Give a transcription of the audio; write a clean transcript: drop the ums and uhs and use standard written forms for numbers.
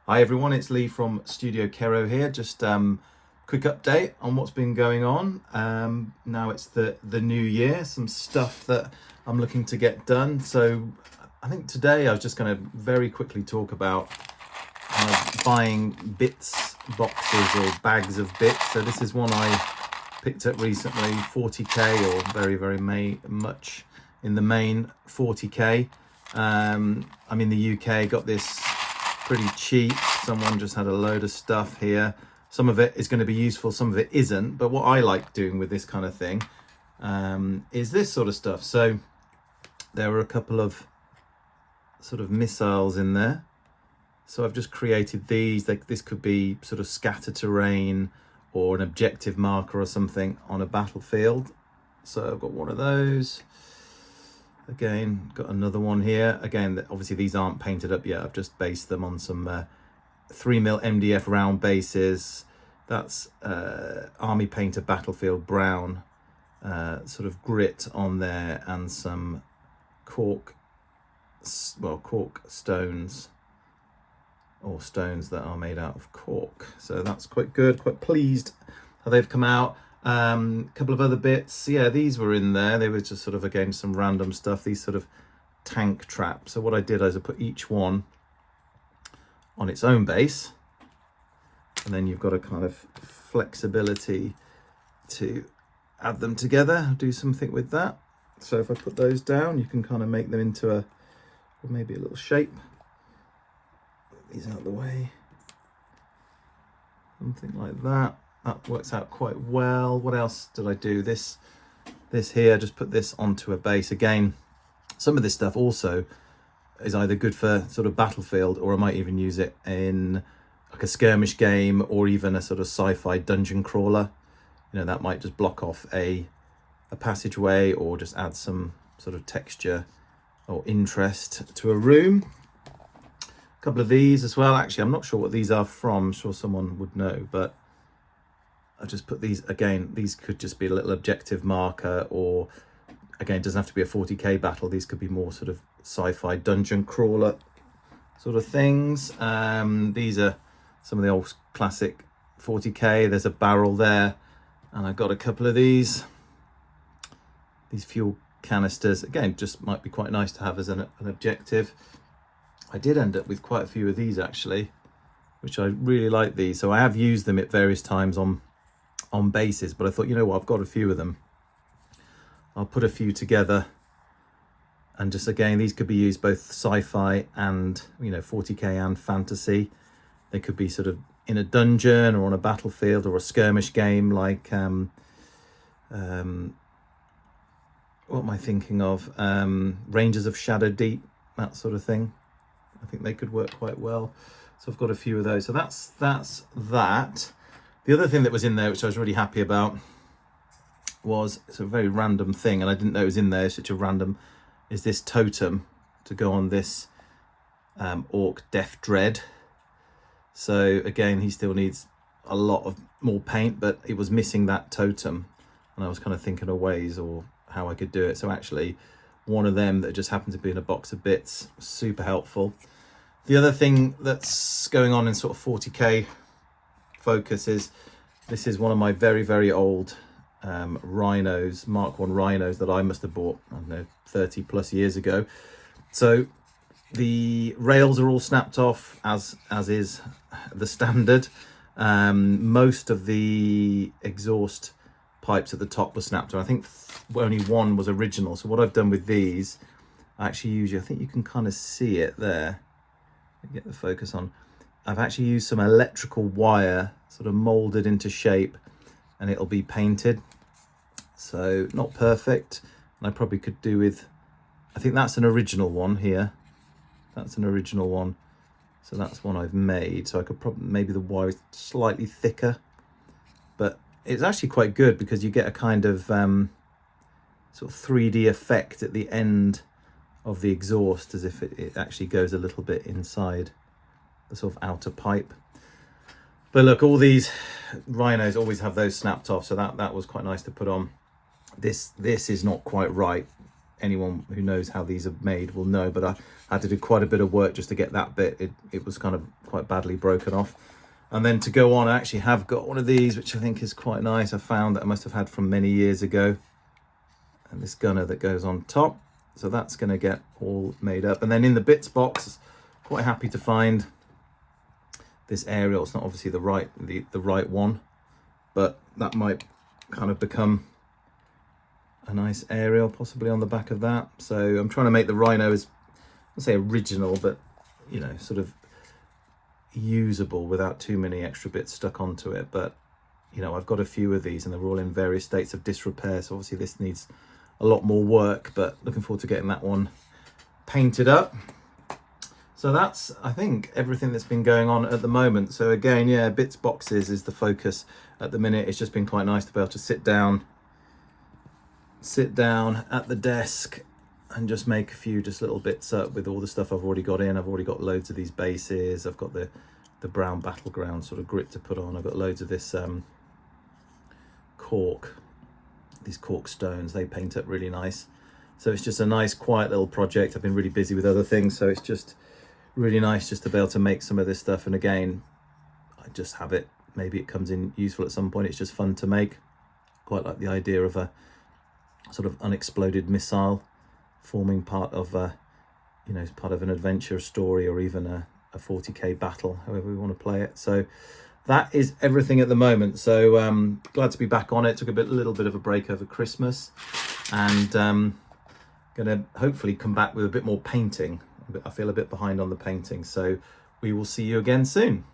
Hi everyone, it's Lee from Studio Kero here. Just quick update on what's been going on. Now it's the new year, some stuff that I'm looking to get done. So I think today I was just going to very quickly talk about buying bits, boxes or bags of bits. So this is one I picked up recently, 40k or very much in the main 40k. I'm in the UK, got this pretty cheap. Someone just had a load of stuff here. Some of it is going to be useful, some of it isn't, but what I like doing with this kind of thing is this sort of stuff. So there were a couple of sort of missiles in there, so I've just created these. This could be sort of scatter terrain or an objective marker or something on a battlefield. So I've got one of those. Again, got another one here. Again, obviously these aren't painted up yet. I've just based them on some 3mm MDF round bases. That's Army Painter Battlefield Brown sort of grit on there, and some cork stones, or stones that are made out of cork. So that's quite good, quite pleased how they've come out. Couple of other bits, yeah, these were in there. They were just sort of, again, some random stuff, these sort of tank traps. So what I did is I put each one on its own base, and then you've got a kind of flexibility to add them together, do something with that. So if I put those down, you can kind of make them into maybe a little shape. Put these out of the way, something like that. That works out quite well. What else did I do? This here, just put this onto a base. Again, some of this stuff also is either good for sort of battlefield, or I might even use it in like a skirmish game, or even a sort of sci-fi dungeon crawler. You know, that might just block off a passageway, or just add some sort of texture or interest to a room. A couple of these as well. Actually, I'm not sure what these are from. I'm sure someone would know, but I just put these. Again, these could just be a little objective marker, or again, it doesn't have to be a 40k battle. These could be more sort of sci-fi dungeon crawler sort of things. These are some of the old classic 40k. There's a barrel there, and I've got a couple of these fuel canisters. Again, just might be quite nice to have as an objective. I did end up with quite a few of these actually, which I really like these. So I have used them at various times on bases, but I thought, you know what, I've got a few of them. I'll put a few together, and just, again, these could be used both sci-fi and, you know, 40k and fantasy. They could be sort of in a dungeon or on a battlefield or a skirmish game, like what am I thinking of? Rangers of Shadow Deep, that sort of thing. I think they could work quite well. So I've got a few of those. So that's that. The other thing that was in there, which I was really happy about, was, it's a very random thing, and I didn't know it was in there, such a random, is this totem to go on this Orc Death Dread. So again, he still needs a lot of more paint, but it was missing that totem, and I was kind of thinking of ways or how I could do it. So actually, one of them that just happened to be in a box of bits, super helpful. The other thing that's going on in sort of 40k focus is, this is one of my very old Rhinos, MK1 Rhinos, that I must have bought, I don't know, 30 plus years ago. So the rails are all snapped off, as is the standard. Most of the exhaust pipes at the top were snapped, and I think only one was original. So what I've done with these, I think you can kind of see it there. Get the focus on. I've actually used some electrical wire sort of molded into shape, and it'll be painted. So not perfect, and I probably could do with, I think that's an original one here. That's an original one. So that's one I've made. So I could probably, maybe the wire is slightly thicker, but it's actually quite good because you get a kind of sort of 3D effect at the end of the exhaust, as if it actually goes a little bit inside the sort of outer pipe. But look, all these Rhinos always have those snapped off, so that was quite nice to put on. This is not quite right. anyone who knows how these are made will know, but I had to do quite a bit of work just to get that bit. It was kind of quite badly broken off. And then to go on, I actually have got one of these, which I think is quite nice. I found that I must have had from many years ago. And this gunner that goes on top. So that's going to get all made up. And then in the bits box, quite happy to find this aerial. It's not obviously the right one, but that might kind of become a nice aerial possibly on the back of that. So I'm trying to make the Rhino as, I'll say original, but you know, sort of usable without too many extra bits stuck onto it. But you know, I've got a few of these and they're all in various states of disrepair, so obviously this needs a lot more work, but looking forward to getting that one painted up. So that's, I think, everything that's been going on at the moment. So again, yeah, bits boxes is the focus at the minute. It's just been quite nice to be able to sit down at the desk and just make a few just little bits up with all the stuff I've already got in. I've already got loads of these bases. I've got the brown battleground sort of grit to put on. I've got loads of this cork, these cork stones. They paint up really nice. So it's just a nice quiet little project. I've been really busy with other things, so it's just really nice just to be able to make some of this stuff. And again, I just have it, maybe it comes in useful at some point. It's just fun to make. Quite like the idea of a sort of unexploded missile forming part of a, you know, part of an adventure story, or even a 40k battle, however we want to play it. So that is everything at the moment. So glad to be back on it. Took a little bit of a break over Christmas, and gonna hopefully come back with a bit more painting. I feel a bit behind on the painting, so we will see you again soon.